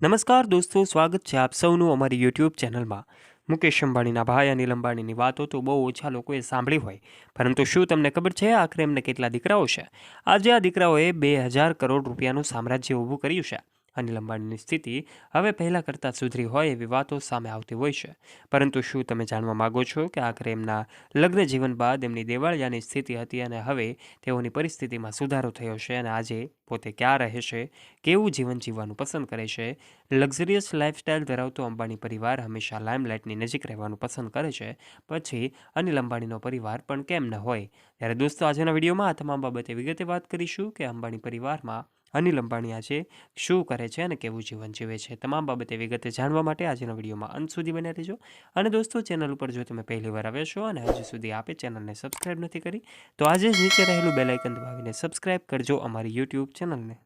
નમસ્કાર દોસ્તો, સ્વાગત છે આપ સૌનું અમારી યુટ્યુબ ચેનલમાં। મુકેશ અંબાણીના ભાઈ અનિલ અંબાણીની વાતો તો બહુ ઓછા લોકોએ સાંભળી હોય, પરંતુ શું તમને ખબર છે આખરે એમને કેટલા દીકરાઓ છે? આજે આ દીકરાઓએ 2000 કરોડ રૂપિયાનું સામ્રાજ્ય ઊભું કર્યું છે। અનિલ અંબાણીની સ્થિતિ હવે પહેલાં કરતાં સુધરી હોય એવી વાતો સામે આવતી હોય છે, પરંતુ શું તમે જાણવા માગો છો કે આખરે એમના લગ્ન જીવન બાદ એમની દેવાળિયાની સ્થિતિ હતી અને હવે તેઓની પરિસ્થિતિમાં સુધારો થયો છે અને આજે પોતે ક્યાં રહે છે, કેવું જીવન જીવવાનું પસંદ કરે છે? લક્ઝરિયસ લાઇફસ્ટાઇલ ધરાવતો અંબાણી પરિવાર હંમેશા લાઇમલાઇટની નજીક રહેવાનું પસંદ કરે છે, પછી અનિલ અંબાણીનો પરિવાર પણ કેમ ન હોય? ત્યારે દોસ્તો, આજના વિડીયોમાં આ તમામ બાબતે વિગતે વાત કરીશું કે અંબાણી પરિવારમાં અનિલ અંબાણી આજે શું કરે છે અને કેવું જીવન જીવે છે। તમામ બાબતે વિગતે જાણવા માટે આજના વિડીયોમાં અંત સુધી બન્યા રહેજો। અને દોસ્તો, ચેનલ ઉપર જો તમે પહેલી વાર આવ્યા છો અને હજુ સુધી આપે ચેનલને સબસ્ક્રાઇબ નથી કરી, તો આજે જ નીચે રહેલું બેલ આઇકન દબાવીને સબસ્ક્રાઇબ કરજો અમારી યુટ્યુબ ચેનલને।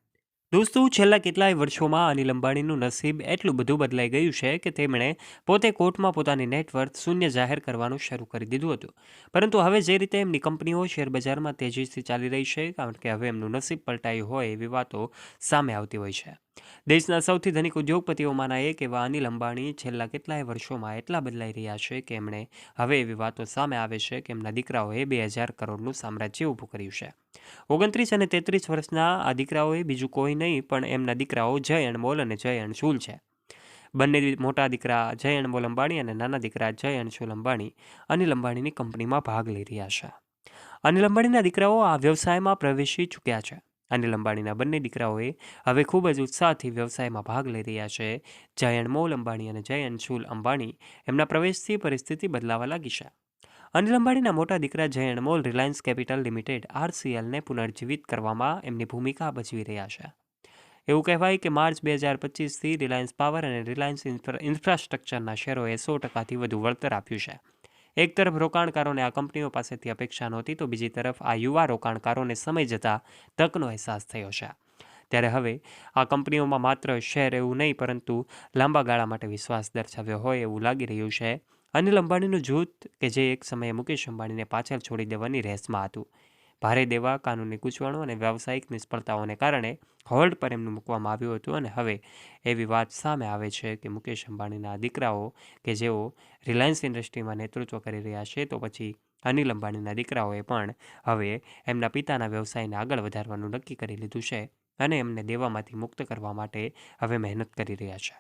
દોસ્તો, છેલ્લા કેટલાય વર્ષોમાં અનિલ અંબાણીનું નસીબ એટલું બધું બદલાઈ ગયું છે કે તેમણે પોતે કોર્ટમાં પોતાની નેટવર્થ શૂન્ય જાહેર કરવાનું શરૂ કરી દીધું હતું, પરંતુ હવે જે રીતે એમની કંપનીઓ શેરબજારમાં તેજીથી ચાલી રહી છે, કારણ કે હવે એમનું નસીબ પલટાયું હોય એવી વાતો સામે આવતી હોય છે। દેશના સૌથી ધનિક ઉદ્યોગપતિઓમાંના એક એવા અનિલ અંબાણી છેલ્લા કેટલાય વર્ષોમાં એટલા બદલાઈ રહ્યા છે કે એમણે હવે એવી વાતો સામે આવે છે કે એમના દીકરાઓએ 2000 કરોડનું સામ્રાજ્ય ઊભું કર્યું છે। 29 અને 33 વર્ષના આ દીકરાઓએ બીજું કોઈ નહીં પણ એમના દીકરાઓ જય અણમોલ અને જય અણશુલ છે। બંને મોટા દીકરા જય અણમોલ અંબાણી અને નાના દીકરા જય અણશુલ અંબાણી અનિલ અંબાણીની કંપનીમાં ભાગ લઈ રહ્યા છે। અનિલ અંબાણીના દીકરાઓ આ વ્યવસાયમાં પ્રવેશી ચૂક્યા છે। અનિલ અંબાણીના બંને દીકરાઓએ હવે ખૂબ જ ઉત્સાહથી વ્યવસાયમાં ભાગ લઈ રહ્યા છે। જય અણમોલ અંબાણી અને જય અણશુલ અંબાણી એમના પ્રવેશથી પરિસ્થિતિ બદલાવા લાગી છે। અનિલ અંબાણીના મોટા દીકરા જય અણમોલ રિલાયન્સ કેપિટલ લિમિટેડ RCLને પુનર્જીવિત કરવામાં એમની ભૂમિકા ભજવી રહ્યા છે। એવું કહેવાય કે માર્ચ 2025થી રિલાયન્સ પાવર અને રિલાયન્સ ઇન્ફ્રાસ્ટ્રક્ચરના શેરોએ 100%થી વધુ વળતર આપ્યું છે। એક તરફ રોકાણકારોને આ કંપનીઓ પાસેથી અપેક્ષા નહોતી, તો બીજી તરફ આ યુવા રોકાણકારોને સમય જતાં તકનો અહેસાસ થયો છે। ત્યારે હવે આ કંપનીઓમાં માત્ર શેર એવું નહીં, પરંતુ લાંબા ગાળા માટે વિશ્વાસ દર્શાવ્યો હોય એવું લાગી રહ્યું છે। અનિલ અંબાણીનું જૂથ કે જે એક સમયે મુકેશ અંબાણીને પાછળ છોડી દેવાની રેસમાં હતું, ભારે દેવા, કાનૂની ગૂંચવણો અને વ્યાવસાયિક નિષ્ફળતાઓને કારણે હોલ્ડ પર એમનું મૂકવામાં આવ્યું હતું અને હવે એવી વાત સામે આવે છે કે મુકેશ અંબાણીના દીકરાઓ કે જેઓ રિલાયન્સ ઇન્ડસ્ટ્રીમાં નેતૃત્વ કરી રહ્યા છે, તો પછી અનિલ અંબાણીના દીકરાઓએ પણ હવે એમના પિતાના વ્યવસાયને આગળ વધારવાનું નક્કી કરી લીધું છે અને એમને દેવામાંથી મુક્ત કરવા માટે હવે મહેનત કરી રહ્યા છે।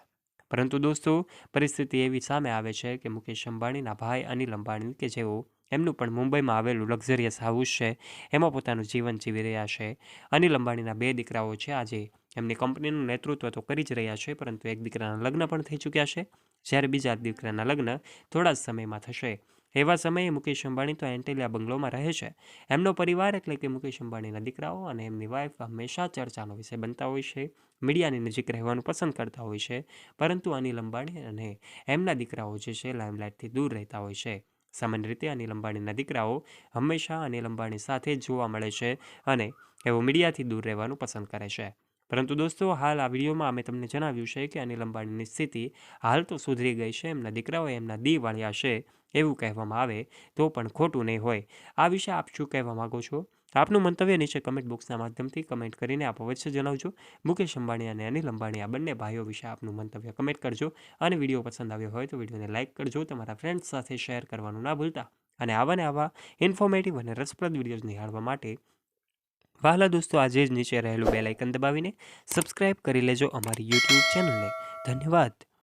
પરંતુ દોસ્તો, પરિસ્થિતિ એવી સામે આવે છે કે મુકેશ અંબાણીના ભાઈ અનિલ અંબાણી કે જેઓ એમનું પણ મુંબઈમાં આવેલું લક્ઝરિયસ હાઉસ છે એમાં પોતાનું જીવન જીવી રહ્યા છે। અનિલ અંબાણીના 2 દીકરાઓ છે, આજે એમની કંપનીનું નેતૃત્વ તો કરી જ રહ્યા છે, પરંતુ એક દીકરાના લગ્ન પણ થઈ ચૂક્યા છે, જ્યારે બીજા દીકરાના લગ્ન થોડા જ સમયમાં થશે। એવા સમયે મુકેશ અંબાણી તો એન્ટેલિયા બંગલોમાં રહે છે। એમનો પરિવાર એટલે કે મુકેશ અંબાણીના દીકરાઓ અને એમની વાઈફ હંમેશા ચર્ચાનો વિષય બનતા હોય છે, મીડિયાની નજીક રહેવાનું પસંદ કરતા હોય છે, પરંતુ અનિલ અંબાણી અને એમના દીકરાઓ જે છે લાઇમલાઇટથી દૂર રહેતા હોય છે। સામાન્ય રીતે અનિલ અંબાણીના દીકરાઓ હંમેશા અનિલ અંબાણી સાથે જ જોવા મળે છે અને એવો મીડિયાથી દૂર રહેવાનું પસંદ કરે છે। પરંતુ દોસ્તો, હાલ આ વિડીયોમાં અમે તમને જણાવ્યું છે કે અનિલ અંબાણીની સ્થિતિ હાલ તો સુધરી ગઈ છે, એમના દીકરાઓ એમના દીવાળિયા છે એવું કહેવામાં આવે તો પણ ખોટું નહીં હોય। આ વિશે આપ શું કહેવા માગો છો? આપનું મંતવ્ય નીચે કમેન્ટ બોક્સના માધ્યમથી કમેન્ટ કરીને આપ અવશ્ય જણાવજો। મુકેશ અંબાણી અને અનિલ અંબાણી આ બંને ભાઈઓ વિશે આપનું મંતવ્ય કમેન્ટ કરજો અને વિડીયો પસંદ આવ્યો હોય તો વિડીયોને લાઇક કરજો, તમારા ફ્રેન્ડ્સ સાથે શેર કરવાનું ના ભૂલતા અને આવા ઇન્ફોર્મેટિવ અને રસપ્રદ વિડીયોઝ નિહાળવા માટે વહાલા દોસ્તો, આજે જ નીચે રહેલું બેલ આઇકન દબાવીને સબસ્ક્રાઇબ કરી લેજો અમારી યુટ્યુબ ચેનલને। ધન્યવાદ।